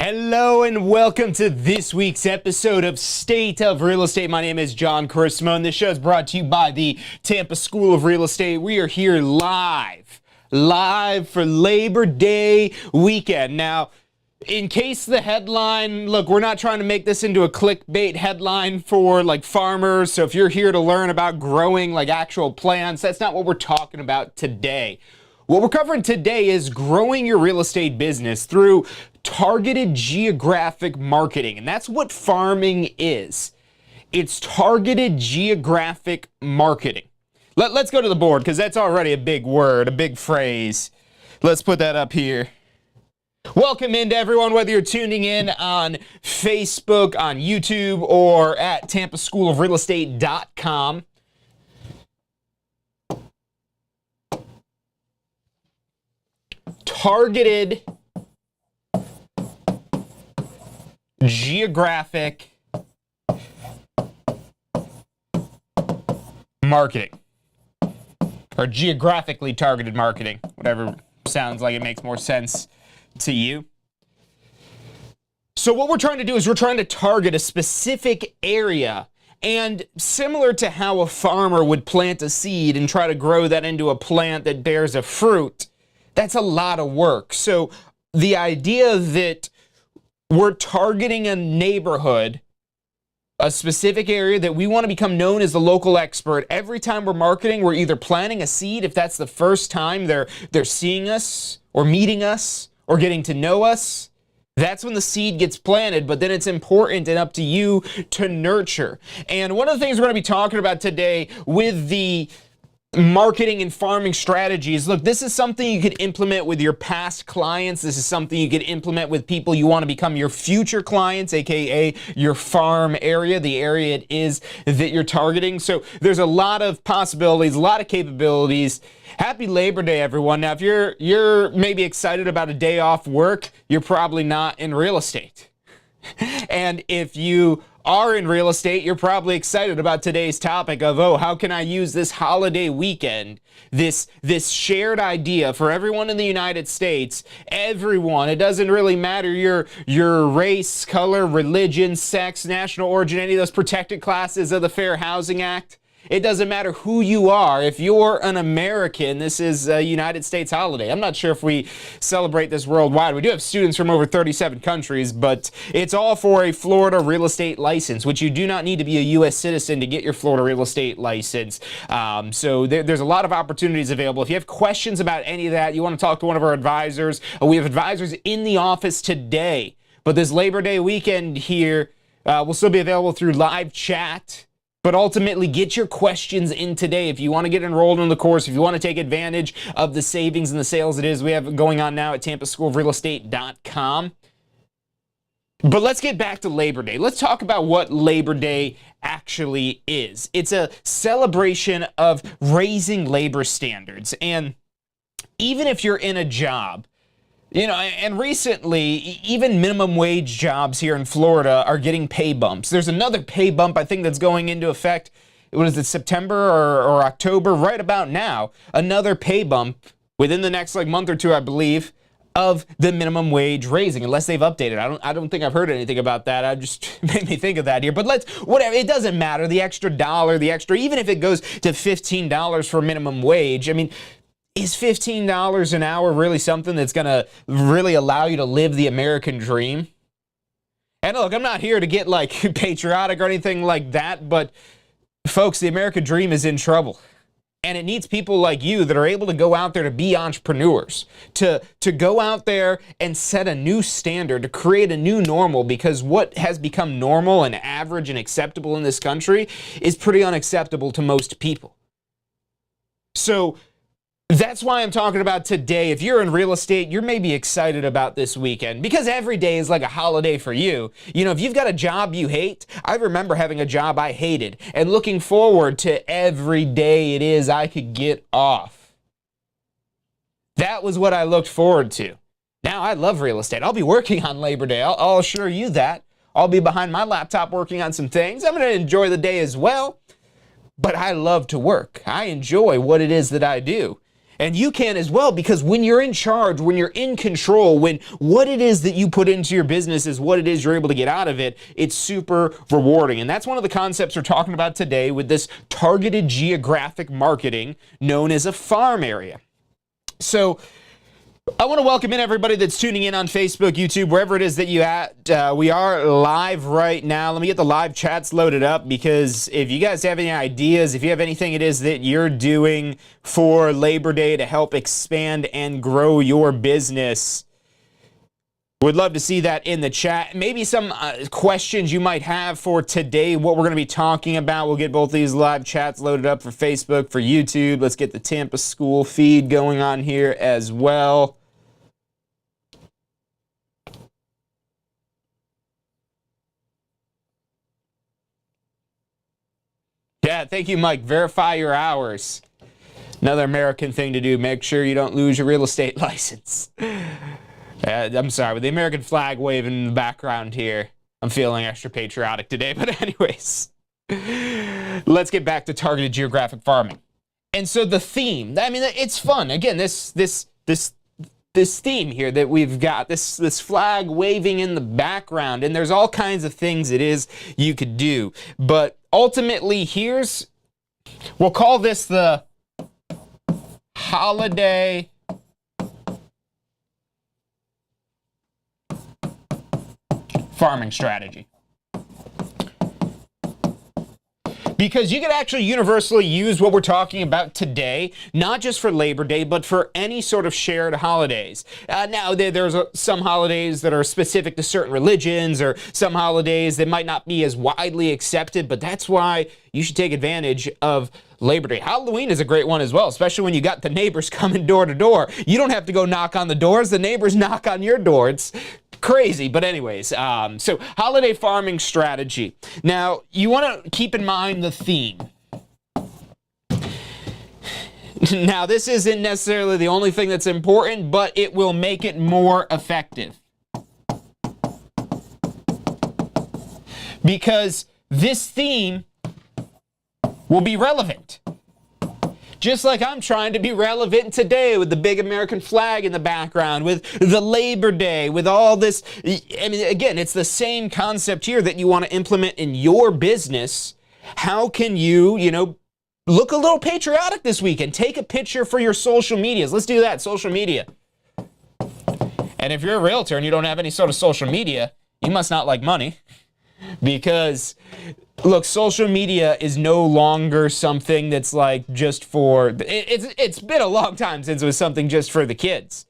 Hello and welcome to this week's episode of State of Real Estate. My name is John Carissimo, and this show is brought to you by the Tampa School of Real Estate. We are here live for Labor Day weekend. Now, in case the headline, look, we're not trying to make this into a clickbait headline for like farmers. So if you're here to learn about growing like actual plants, that's not what we're talking about today. What we're covering today is growing your real estate business through targeted geographic marketing. And that's what farming is. It's targeted geographic marketing. Let's go to the board because that's already a big word, a big phrase. Let's put that up here. Welcome into everyone, whether you're tuning in on Facebook, on YouTube, or at tampaschoolofrealestate.com. Targeted geographic marketing, or geographically targeted marketing, whatever sounds like it makes more sense to you. So what we're trying to do is we're trying to target a specific area, and similar to how a farmer would plant a seed and try to grow that into a plant that bears a fruit, that's a lot of work. So the idea that we're targeting a neighborhood, a specific area that we want to become known as the local expert. Every time we're marketing, we're either planting a seed, if that's the first time they're seeing us or meeting us or getting to know us. That's when the seed gets planted, but then it's important and up to you to nurture. And one of the things we're going to be talking about today with the marketing and farming strategies. Look, this is something you could implement with your past clients. This is something you could implement with people you want to become your future clients, aka your farm area, the area it is that you're targeting. So there's a lot of possibilities, a lot of capabilities. Happy Labor Day, everyone. Now, if you're maybe excited about a day off work, you're probably not in real estate. And if you are in real estate, you're probably excited about today's topic of, oh, how can I use this holiday weekend, this shared idea for everyone in the United States, everyone, it doesn't really matter your race, color, religion, sex, national origin, any of those protected classes of the Fair Housing Act. It doesn't matter who you are. If you're an American, this is a United States holiday. I'm not sure if we celebrate this worldwide. We do have students from over 37 countries, but it's all for a Florida real estate license, which you do not need to be a U.S. citizen to get your Florida real estate license. So there's a lot of opportunities available. If you have questions about any of that, you want to talk to one of our advisors. We have advisors in the office today, but this Labor Day weekend here will still be available through live chat. But ultimately, get your questions in today. If you want to get enrolled in the course, if you want to take advantage of the savings and the sales it is we have going on now at tampaschoolofrealestate.com. But let's get back to Labor Day. Let's talk about what Labor Day actually is. It's a celebration of raising labor standards. And even if you're in a job, and recently, even minimum wage jobs here in Florida are getting pay bumps. There's another pay bump, I think, that's going into effect. What is it, September or October? Right about now, another pay bump within the next month or two, I believe, of the minimum wage raising, unless they've updated. I don't think I've heard anything about that. I just made me think of that here. But whatever, it doesn't matter. The extra dollar, even if it goes to $15 for minimum wage, I mean, is $15 an hour really something that's going to really allow you to live the American dream? And look, I'm not here to get patriotic or anything like that, but folks, the American dream is in trouble. And it needs people like you that are able to go out there to be entrepreneurs, to go out there and set a new standard, to create a new normal, because what has become normal and average and acceptable in this country is pretty unacceptable to most people. So that's why I'm talking about today. If you're in real estate, you're maybe excited about this weekend because every day is like a holiday for you. If you've got a job you hate, I remember having a job I hated and looking forward to every day it is I could get off. That was what I looked forward to. Now I love real estate. I'll be working on Labor Day. I'll assure you that. I'll be behind my laptop working on some things. I'm going to enjoy the day as well, but I love to work. I enjoy what it is that I do. And you can as well, because when you're in charge, when you're in control, when what it is that you put into your business is what it is you're able to get out of it, it's super rewarding. And that's one of the concepts we're talking about today with this targeted geographic marketing known as a farm area. So I want to welcome in everybody that's tuning in on Facebook, YouTube, wherever it is that you at. We are live right now. Let me get the live chats loaded up, because if you guys have any ideas, if you have anything it is that you're doing for Labor Day to help expand and grow your business, would love to see that in the chat. Maybe some questions you might have for today, what we're going to be talking about. We'll get both these live chats loaded up for Facebook, for YouTube. Let's get the Tampa School feed going on here as well. Yeah, thank you, Mike. Verify your hours. Another American thing to do. Make sure you don't lose your real estate license. I'm sorry, with the American flag waving in the background here, I'm feeling extra patriotic today. But anyways, let's get back to targeted geographic farming. And so the theme, I mean, it's fun. Again, this theme here that we've got, this flag waving in the background, and there's all kinds of things it is you could do. But ultimately, we'll call this the holiday farming strategy. Because you could actually universally use what we're talking about today, not just for Labor Day, but for any sort of shared holidays. Now, there's some holidays that are specific to certain religions, or some holidays that might not be as widely accepted, but that's why you should take advantage of Labor Day. Halloween is a great one as well, especially when you got the neighbors coming door to door. You don't have to go knock on the doors. The neighbors knock on your door. It's crazy. But anyways, so holiday farming strategy. Now, you want to keep in mind the theme. Now, this isn't necessarily the only thing that's important, but it will make it more effective. Because this theme will be relevant. Just like I'm trying to be relevant today with the big American flag in the background, with the Labor Day, with all this. I mean, again, it's the same concept here that you want to implement in your business. How can you, look a little patriotic this weekend? Take a picture for your social medias. Let's do that, social media. And if you're a realtor and you don't have any sort of social media, you must not like money. Because, look, social media is no longer something that's just for, it's been a long time since it was something just for the kids.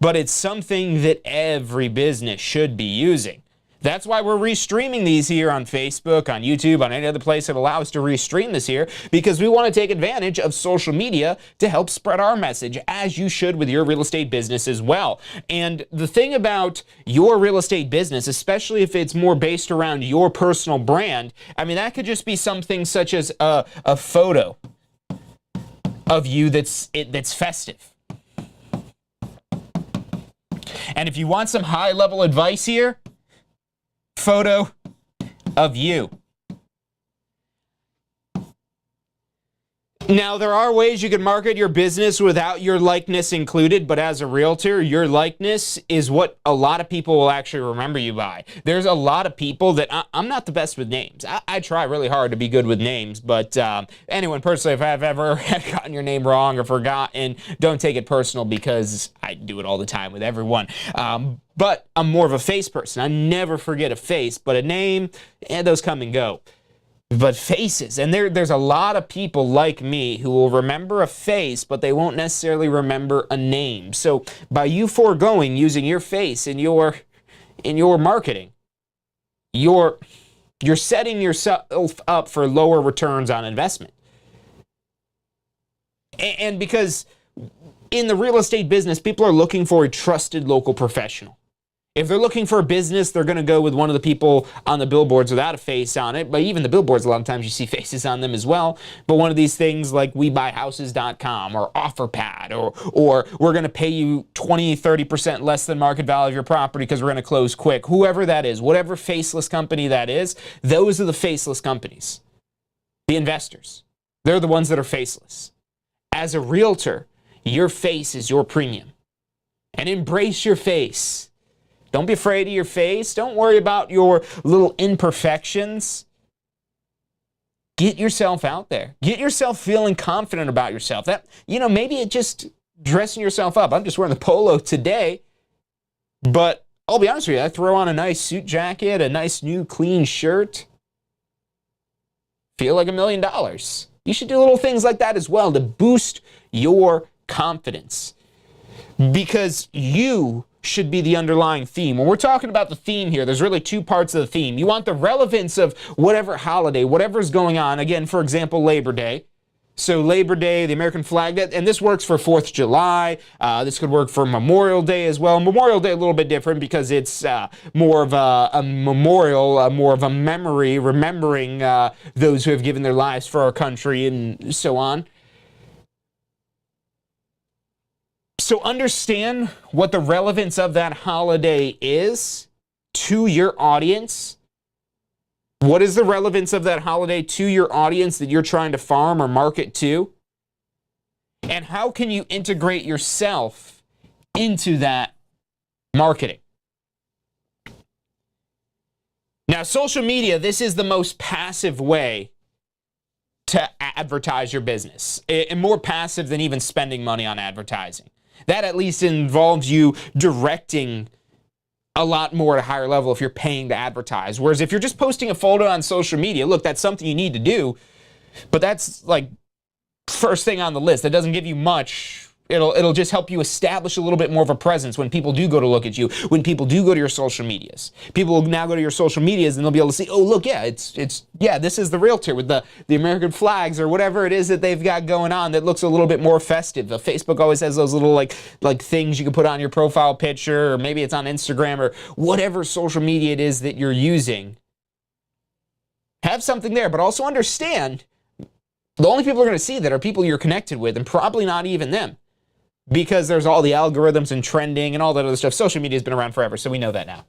But it's something that every business should be using. That's why we're restreaming these here on Facebook, on YouTube, on any other place that allows us to restream this here, because we want to take advantage of social media to help spread our message, as you should with your real estate business as well. And the thing about your real estate business, especially if it's more based around your personal brand, I mean, that could just be something such as a photo of you that's festive. And if you want some high-level advice here, photo of you. Now, there are ways you can market your business without your likeness included, but as a realtor, your likeness is what a lot of people will actually remember you by. There's a lot of people that I'm not the best with names. I try really hard to be good with names, but anyone personally, if I've ever gotten your name wrong or forgotten, don't take it personal, because I do it all the time with everyone. But I'm more of a face person. I never forget a face, but a name, those come and go. But faces, and there's a lot of people like me who will remember a face, but they won't necessarily remember a name. So by you foregoing using your face in your marketing, you're setting yourself up for lower returns on investment. And because in the real estate business, people are looking for a trusted local professional. If they're looking for a business, they're going to go with one of the people on the billboards without a face on it. But even the billboards, a lot of times you see faces on them as well. But one of these things like WeBuyHouses.com or OfferPad, or we're going to pay you 20, 30% less than market value of your property because we're going to close quick. Whoever that is, whatever faceless company that is, those are the faceless companies. The investors. They're the ones that are faceless. As a realtor, your face is your premium. And embrace your face. Don't be afraid of your face. Don't worry about your little imperfections. Get yourself out there. Get yourself feeling confident about yourself. That, maybe it's just dressing yourself up. I'm just wearing the polo today, but I'll be honest with you, I throw on a nice suit jacket, a nice new clean shirt. Feel like $1 million. You should do little things like that as well to boost your confidence, because you should be the underlying theme. When we're talking about the theme here, there's really two parts of the theme. You want the relevance of whatever holiday, whatever's going on. Again, for example, Labor Day. So Labor Day, the American flag, and this works for 4th of July. This could work for Memorial Day as well. Memorial Day a little bit different because it's more of a memorial, more of a memory, remembering those who have given their lives for our country and so on. So understand what the relevance of that holiday is to your audience. What is the relevance of that holiday to your audience that you're trying to farm or market to? And how can you integrate yourself into that marketing? Now, social media, this is the most passive way to advertise your business, and more passive than even spending money on advertising. That at least involves you directing a lot more at a higher level if you're paying to advertise. Whereas if you're just posting a photo on social media, look, that's something you need to do, but that's like first thing on the list. That doesn't give you much. It'll just help you establish a little bit more of a presence when people do go to look at you, when people do go to your social medias. People will now go to your social medias and they'll be able to see, oh, look, yeah, this is the realtor with the American flags or whatever it is that they've got going on that looks a little bit more festive. Facebook always has those little like things you can put on your profile picture, or maybe it's on Instagram or whatever social media it is that you're using. Have something there, but also understand the only people who are going to see that are people you're connected with, and probably not even them. Because there's all the algorithms and trending and all that other stuff. Social media has been around forever, so we know that now.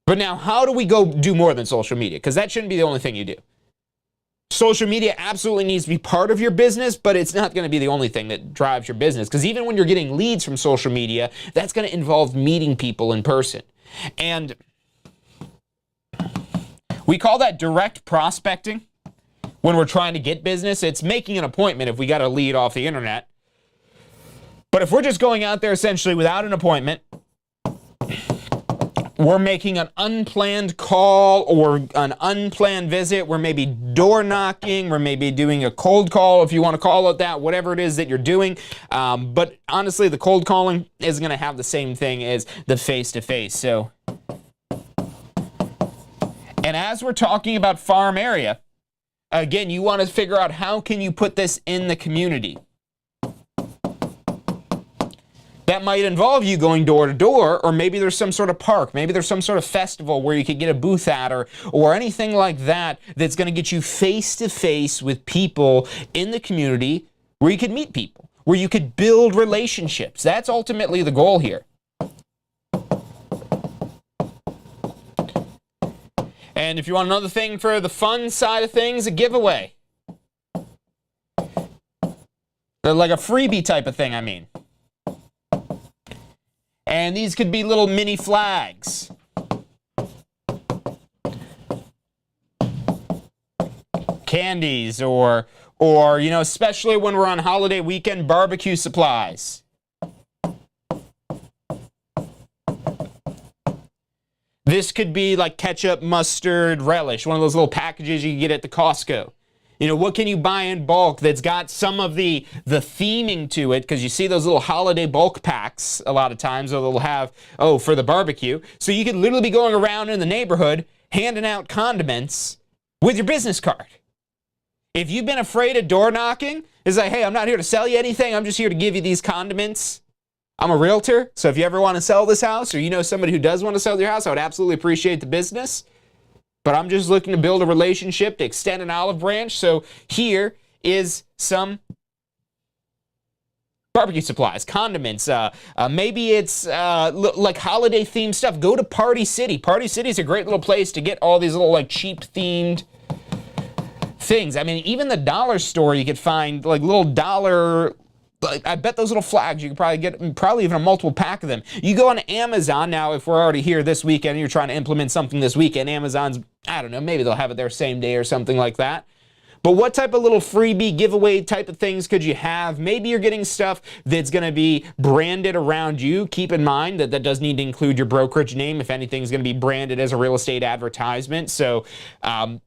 But now, how do we go do more than social media? Because that shouldn't be the only thing you do. Social media absolutely needs to be part of your business, but it's not going to be the only thing that drives your business. Because even when you're getting leads from social media, that's going to involve meeting people in person. And we call that direct prospecting. When we're trying to get business, it's making an appointment if we got a lead off the internet. But if we're just going out there essentially without an appointment, we're making an unplanned call or an unplanned visit, we're maybe door knocking, we're maybe doing a cold call, if you want to call it that, whatever it is that you're doing. But honestly, the cold calling isn't going to have the same thing as the face-to-face. So And as we're talking about farm area, again, you want to figure out how can you put this in the community. That might involve you going door to door, or maybe there's some sort of park, maybe there's some sort of festival where you could get a booth at, or anything like that that's going to get you face to face with people in the community where you could meet people, where you could build relationships. That's ultimately the goal here. And if you want another thing for the fun side of things, a giveaway. Like a freebie type of thing, I mean. And these could be little mini flags. Candies or especially when we're on holiday weekend, barbecue supplies. This could be like ketchup, mustard, relish, one of those little packages you can get at the Costco. What can you buy in bulk that's got some of the theming to it? Because you see those little holiday bulk packs a lot of times, or they'll have, for the barbecue. So you could literally be going around in the neighborhood handing out condiments with your business card. If you've been afraid of door knocking, it's like, hey, I'm not here to sell you anything. I'm just here to give you these condiments. I'm a realtor, so if you ever want to sell this house, or you know somebody who does want to sell your house, I would absolutely appreciate the business. But I'm just looking to build a relationship, to extend an olive branch. So here is some barbecue supplies, condiments. Maybe it's like holiday themed stuff. Go to Party City. Party City is a great little place to get all these little like cheap themed things. I mean, even the dollar store, you could find like little dollar. I bet those little flags, you could probably get even a multiple pack of them. You go on Amazon now, if we're already here this weekend and you're trying to implement something this weekend, Amazon's, I don't know, maybe they'll have it there same day or something like that. But what type of little freebie giveaway type of things could you have? Maybe you're getting stuff that's going to be branded around you. Keep in mind that that does need to include your brokerage name if anything's going to be branded as a real estate advertisement. So, a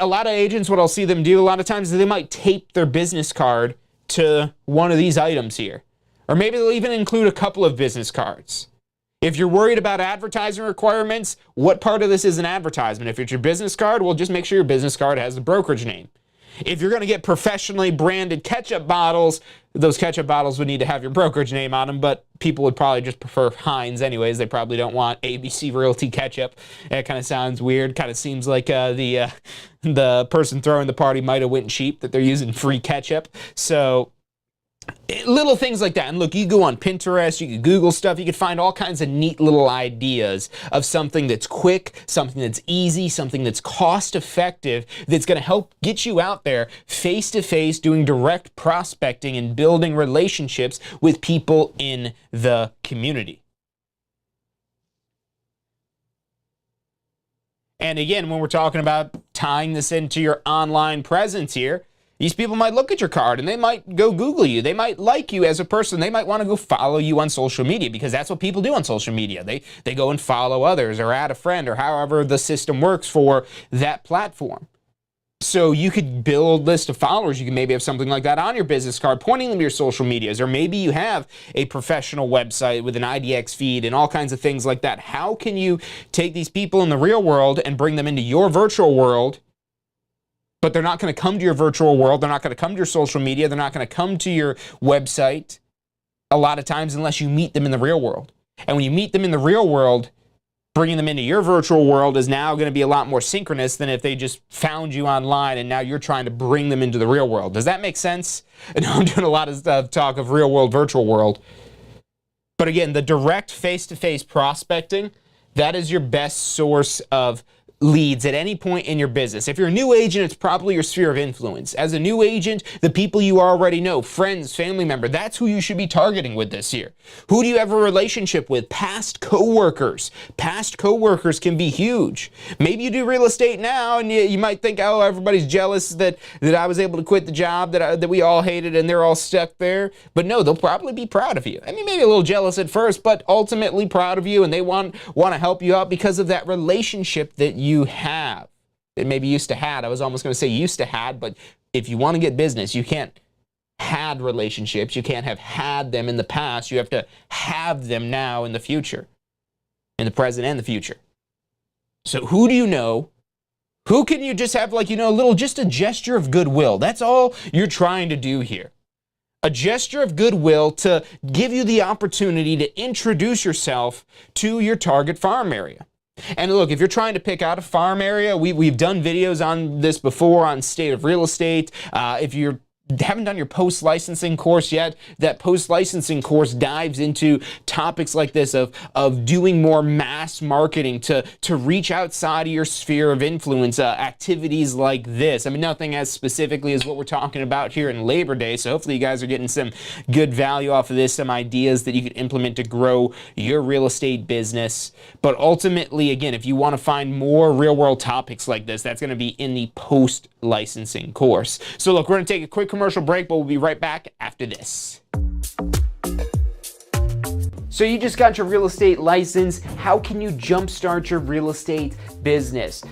lot of agents, what I'll see them do a lot of times is they might tape their business card to one of these items here. Or maybe they'll even include a couple of business cards. If you're worried about advertising requirements, what part of this is an advertisement? If it's your business card, well, just make sure your business card has the brokerage name. If you're going to get professionally branded ketchup bottles, those ketchup bottles would need to have your brokerage name on them, but people would probably just prefer Heinz anyways. They probably don't want ABC Realty ketchup. It kind of sounds weird. Kind of seems like the person throwing the party might have went cheap, that they're using free ketchup. So little things like that. And look, you go on Pinterest, you can Google stuff, you can find all kinds of neat little ideas of something that's quick, something that's easy, something that's cost effective, that's going to help get you out there face to face doing direct prospecting and building relationships with people in the community. And again, when we're talking about tying this into your online presence here, these people might look at your card and they might go Google you. They might like you as a person. They might want to go follow you on social media, because that's what people do on social media. They go and follow others or add a friend or however the system works for that platform. So you could build a list of followers. You can maybe have something like that on your business card, pointing them to your social medias. Or maybe you have a professional website with an IDX feed and all kinds of things like that. How can you take these people in the real world and bring them into your virtual world? But they're not going to come to your virtual world. They're not going to come to your social media. They're not going to come to your website a lot of times unless you meet them in the real world. And when you meet them in the real world, bringing them into your virtual world is now going to be a lot more synchronous than if they just found you online and now you're trying to bring them into the real world. Does that make sense? I know I'm doing a lot of talk of real world, virtual world. But again, the direct face-to-face prospecting, that is your best source of leads at any point in your business. If you're a new agent, it's probably your sphere of influence. As a new agent, the people you already know, friends, family member, that's who you should be targeting with this year. Who do you have a relationship with? Past coworkers. Past coworkers can be huge. Maybe you do real estate now and you might think, oh, everybody's jealous that I was able to quit the job that we all hated and they're all stuck there. But no, they'll probably be proud of you. I mean, maybe a little jealous at first, but ultimately proud of you, and they want to help you out because of that relationship that you have. It maybe used to had. I was almost going to say used to had, but if you want to get business, you can't had relationships. You can't have had them in the past. You have to have them now in the future, in the present and the future. So who do you know Who can you just have like, just a gesture of goodwill? That's all you're trying to do here. A gesture of goodwill to give you the opportunity to introduce yourself to your target farm area. And look, if you're trying to pick out a farm area, we've done videos on this before on state of real estate. If you haven't done your post-licensing course yet, that post-licensing course dives into topics like this of doing more mass marketing to reach outside of your sphere of influence, activities like this. I mean, nothing as specifically as what we're talking about here in Labor Day, so hopefully you guys are getting some good value off of this, some ideas that you can implement to grow your real estate business. But ultimately, again, if you want to find more real-world topics like this, that's going to be in the post-licensing course. So look, we're going to take a quick commercial break, but we'll be right back after this. So you just got your real estate license. How can you jumpstart your real estate business?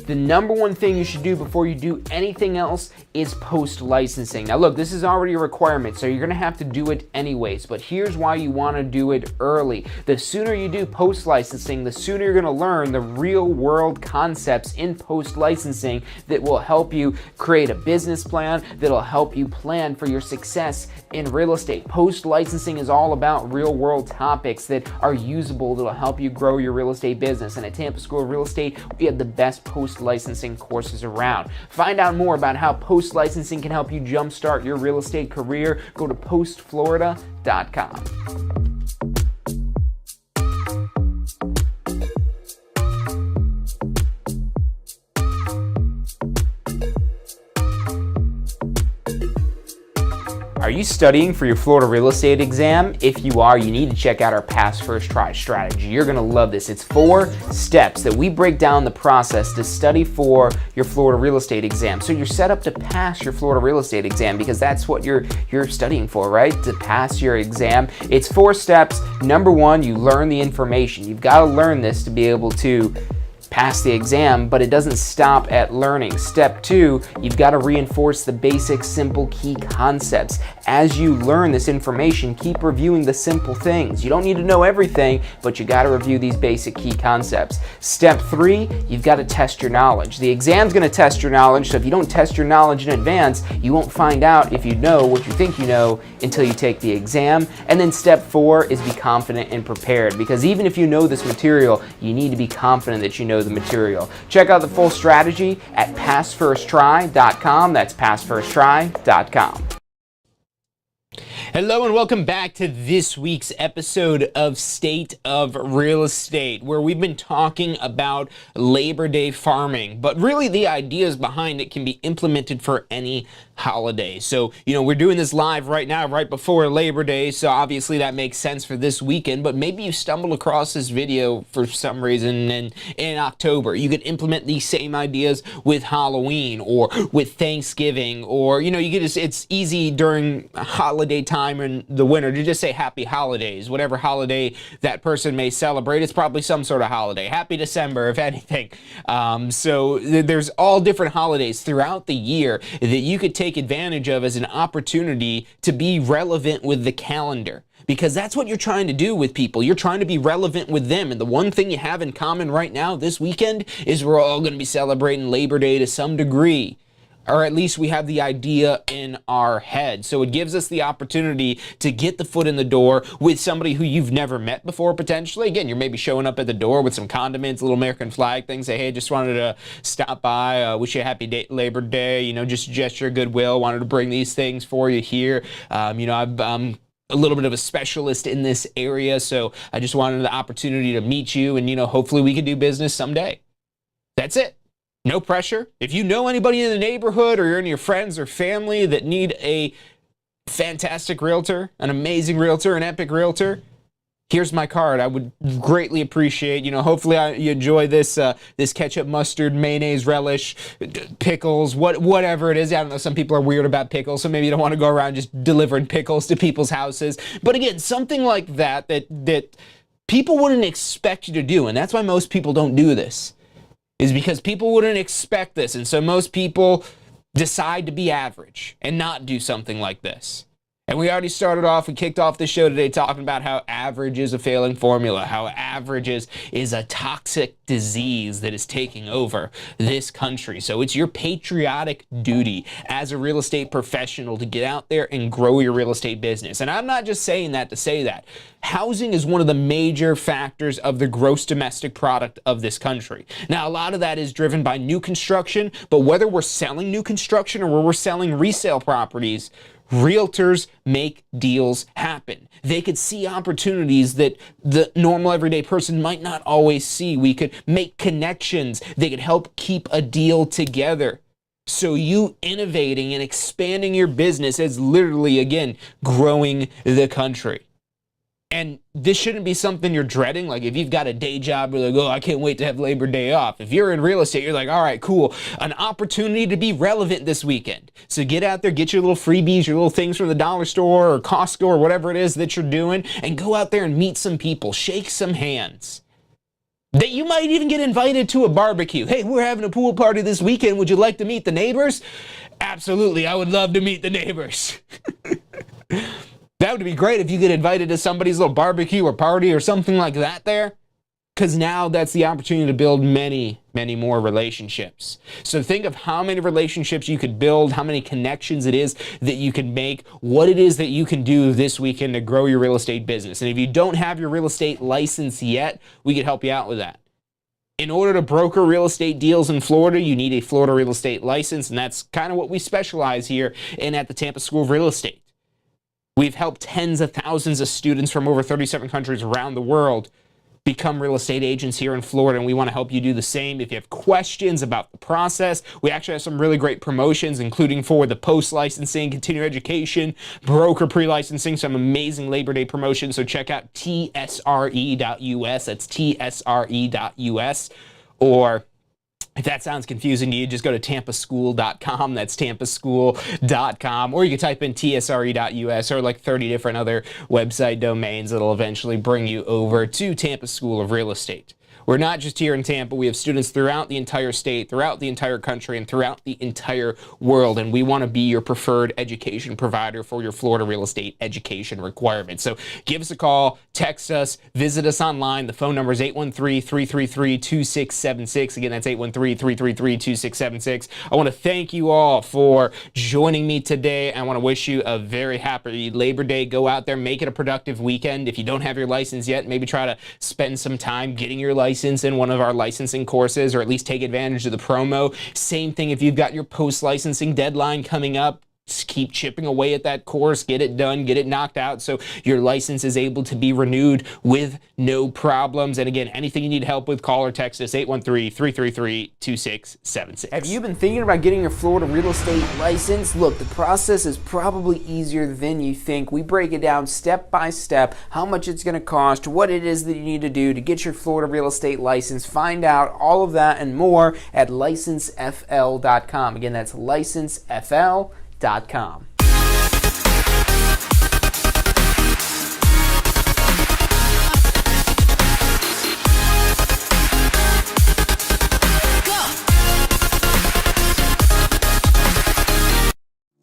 The number one thing you should do before you do anything else is post-licensing. Now look, this is already a requirement, so you're gonna have to do it anyways, but here's why you wanna do it early. The sooner you do post-licensing, the sooner you're gonna learn the real world concepts in post-licensing that will help you create a business plan, that'll help you plan for your success in real estate. Post-licensing is all about real world topics that are usable, that'll help you grow your real estate business. And at Tampa School of Real Estate, we have the best post-licensing courses around. Find out more about how post-licensing can help you jumpstart your real estate career. Go to postflorida.com. Are you studying for your Florida real estate exam? If you are, you need to check out our Pass First Try strategy. You're gonna love this. It's 4 steps that we break down the process to study for your Florida real estate exam. So you're set up to pass your Florida real estate exam because that's what you're studying for, right? To pass your exam. It's 4 steps. Number 1, you learn the information. You've got to learn this to be able to pass the exam, but it doesn't stop at learning. Step 2, you've got to reinforce the basic, simple, key concepts. As you learn this information, keep reviewing the simple things. You don't need to know everything, but you got to review these basic key concepts. Step 3, you've got to test your knowledge. The exam's going to test your knowledge, so if you don't test your knowledge in advance, you won't find out if you know what you think you know until you take the exam. And then step 4 is be confident and prepared, because even if you know this material, you need to be confident that you know the material. Check out the full strategy at passfirsttry.com. That's passfirsttry.com. Hello and welcome back to this week's episode of State of Real Estate, where we've been talking about Labor Day farming, but really the ideas behind it can be implemented for any holiday. So, we're doing this live right now, right before Labor Day, so obviously that makes sense for this weekend, but maybe you stumbled across this video for some reason in October. You could implement these same ideas with Halloween or with Thanksgiving, or, it's easy during holiday time in the winter to just say happy holidays, whatever holiday that person may celebrate. It's probably some sort of holiday. Happy December, if anything. So there's all different holidays throughout the year that you could take advantage of as an opportunity to be relevant with the calendar. Because that's what you're trying to do with people. You're trying to be relevant with them. And the one thing you have in common right now this weekend is we're all going to be celebrating Labor Day to some degree. Or at least we have the idea in our head. So it gives us the opportunity to get the foot in the door with somebody who you've never met before, potentially. Again, you're maybe showing up at the door with some condiments, a little American flag thing, say, hey, just wanted to stop by, wish you a happy Labor Day, just gesture of goodwill, wanted to bring these things for you here. I'm a little bit of a specialist in this area, so I just wanted the opportunity to meet you and, hopefully we could do business someday. That's it. No pressure. If you know anybody in the neighborhood or you're in your friends or family that need a fantastic realtor, an amazing realtor, an epic realtor, here's my card. I would greatly appreciate, hopefully you enjoy this this ketchup, mustard, mayonnaise, relish, pickles, whatever it is. I don't know, some people are weird about pickles, so maybe you don't want to go around just delivering pickles to people's houses. But again, something like that people wouldn't expect you to do, and that's why most people don't do this. Is because people wouldn't expect this, and so most people decide to be average and not do something like this. And we kicked off the show today talking about how average is a failing formula, how average is a toxic disease that is taking over this country. So it's your patriotic duty as a real estate professional to get out there and grow your real estate business. And I'm not just saying that to say that. Housing is one of the major factors of the gross domestic product of this country. Now, a lot of that is driven by new construction, but whether we're selling new construction or we're selling resale properties, realtors make deals happen. They could see opportunities that the normal everyday person might not always see. We could make connections. They could help keep a deal together. So you innovating and expanding your business is literally, again, growing the country. And this shouldn't be something you're dreading. Like if you've got a day job, you're like, oh, I can't wait to have Labor Day off. If you're in real estate, you're like, all right, cool. An opportunity to be relevant this weekend. So get out there, get your little freebies, your little things from the dollar store or Costco or whatever it is that you're doing, and go out there and meet some people, shake some hands. That you might even get invited to a barbecue. Hey, we're having a pool party this weekend. Would you like to meet the neighbors? Absolutely, I would love to meet the neighbors. That would be great if you get invited to somebody's little barbecue or party or something like that there. Because now that's the opportunity to build many, many more relationships. So think of how many relationships you could build, how many connections it is that you can make, what it is that you can do this weekend to grow your real estate business. And if you don't have your real estate license yet, we could help you out with that. In order to broker real estate deals in Florida, you need a Florida real estate license, and that's kind of what we specialize here in at the Tampa School of Real Estate. We've helped tens of thousands of students from over 37 countries around the world become real estate agents here in Florida, and we want to help you do the same. If you have questions about the process, we actually have some really great promotions, including for the post-licensing, continuing education, broker pre-licensing, some amazing Labor Day promotions. So check out tsre.us. That's tsre.us. Or if that sounds confusing to you, just go to tampaschool.com. That's tampaschool.com. Or you can type in tsre.us or like 30 different other website domains that'll eventually bring you over to Tampa School of Real Estate. We're not just here in Tampa. We have students throughout the entire state, throughout the entire country, and throughout the entire world. And we want to be your preferred education provider for your Florida real estate education requirements. So give us a call, text us, visit us online. The phone number is 813-333-2676. Again, that's 813-333-2676. I want to thank you all for joining me today. I want to wish you a very happy Labor Day. Go out there, make it a productive weekend. If you don't have your license yet, maybe try to spend some time getting your license in one of our licensing courses, or at least take advantage of the promo. Same thing if you've got your post-licensing deadline coming up. Just keep chipping away at that course, get it done, get it knocked out so your license is able to be renewed with no problems. And again, anything you need help with, call or text us 813-333-2676. Have you been thinking about getting your Florida real estate license? Look, the process is probably easier than you think. We break it down step by step, how much it's going to cost, what it is that you need to do to get your Florida real estate license. Find out all of that and more at licensefl.com. Again, that's licensefl.com.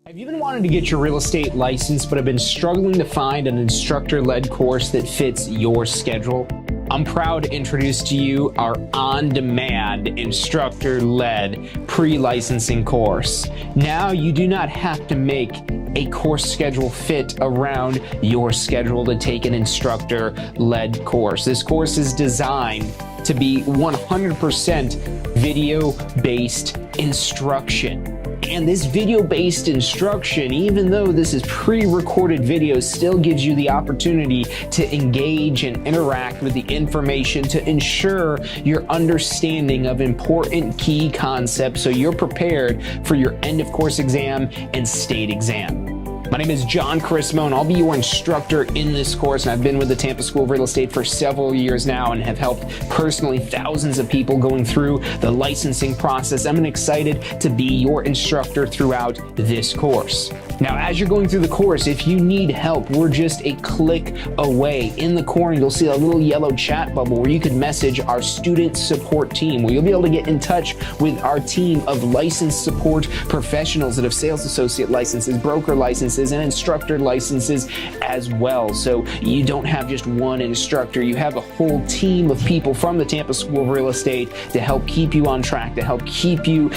Have you been wanting to get your real estate license but have been struggling to find an instructor-led course that fits your schedule? I'm proud to introduce to you our on-demand instructor-led pre-licensing course. Now you do not have to make a course schedule fit around your schedule to take an instructor-led course. This course is designed to be 100% video-based instruction. And this video-based instruction, even though this is pre-recorded video, still gives you the opportunity to engage and interact with the information to ensure your understanding of important key concepts so you're prepared for your end of course exam and state exam. My name is John Carismo, and I'll be your instructor in this course. And I've been with the Tampa School of Real Estate for several years now and have helped personally thousands of people going through the licensing process. I'm excited to be your instructor throughout this course. Now, as you're going through the course, if you need help, we're just a click away. In the corner, you'll see a little yellow chat bubble where you can message our student support team, where you'll be able to get in touch with our team of licensed support professionals that have sales associate licenses, broker licenses, and instructor licenses as well. So you don't have just one instructor, you have a whole team of people from the Tampa School of Real Estate to help keep you on track, to help keep you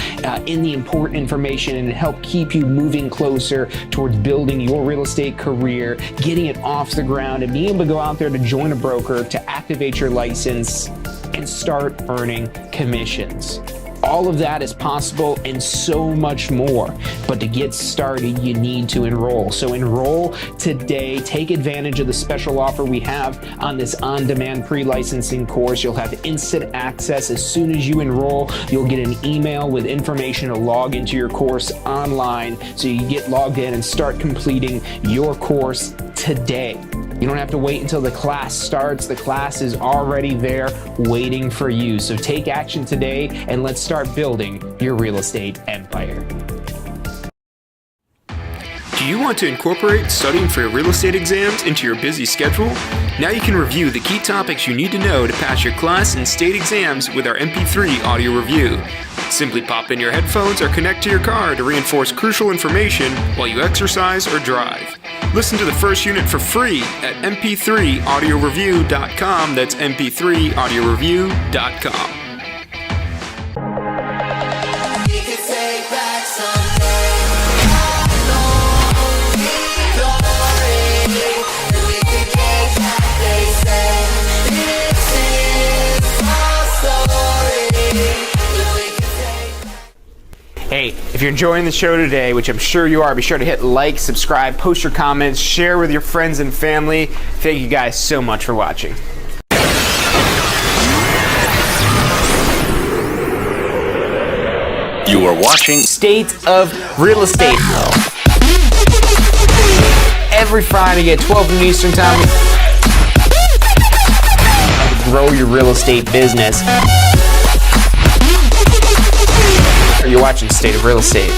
in the important information, and to help keep you moving closer towards building your real estate career, getting it off the ground, and being able to go out there to join a broker, to activate your license, and start earning commissions. All of that is possible and so much more. But to get started, you need to enroll. So enroll today. Take advantage of the special offer we have on this on-demand pre-licensing course. You'll have instant access as soon as you enroll. You'll get an email with information to log into your course online, so you get logged in and start completing your course today. You don't have to wait until the class starts. The class is already there waiting for you. So take action today and let's start building your real estate empire. Do you want to incorporate studying for your real estate exams into your busy schedule? Now you can review the key topics you need to know to pass your class and state exams with our MP3 audio review. Simply pop in your headphones or connect to your car to reinforce crucial information while you exercise or drive. Listen to the first unit for free at mp3audioreview.com. That's mp3audioreview.com. Hey, if you're enjoying the show today, which I'm sure you are, be sure to hit like, subscribe, post your comments, share with your friends and family. Thank you guys so much for watching. You are watching State of Real Estate. Every Friday at 12 noon Eastern Time. Grow your real estate business. You're watching State of Real Estate.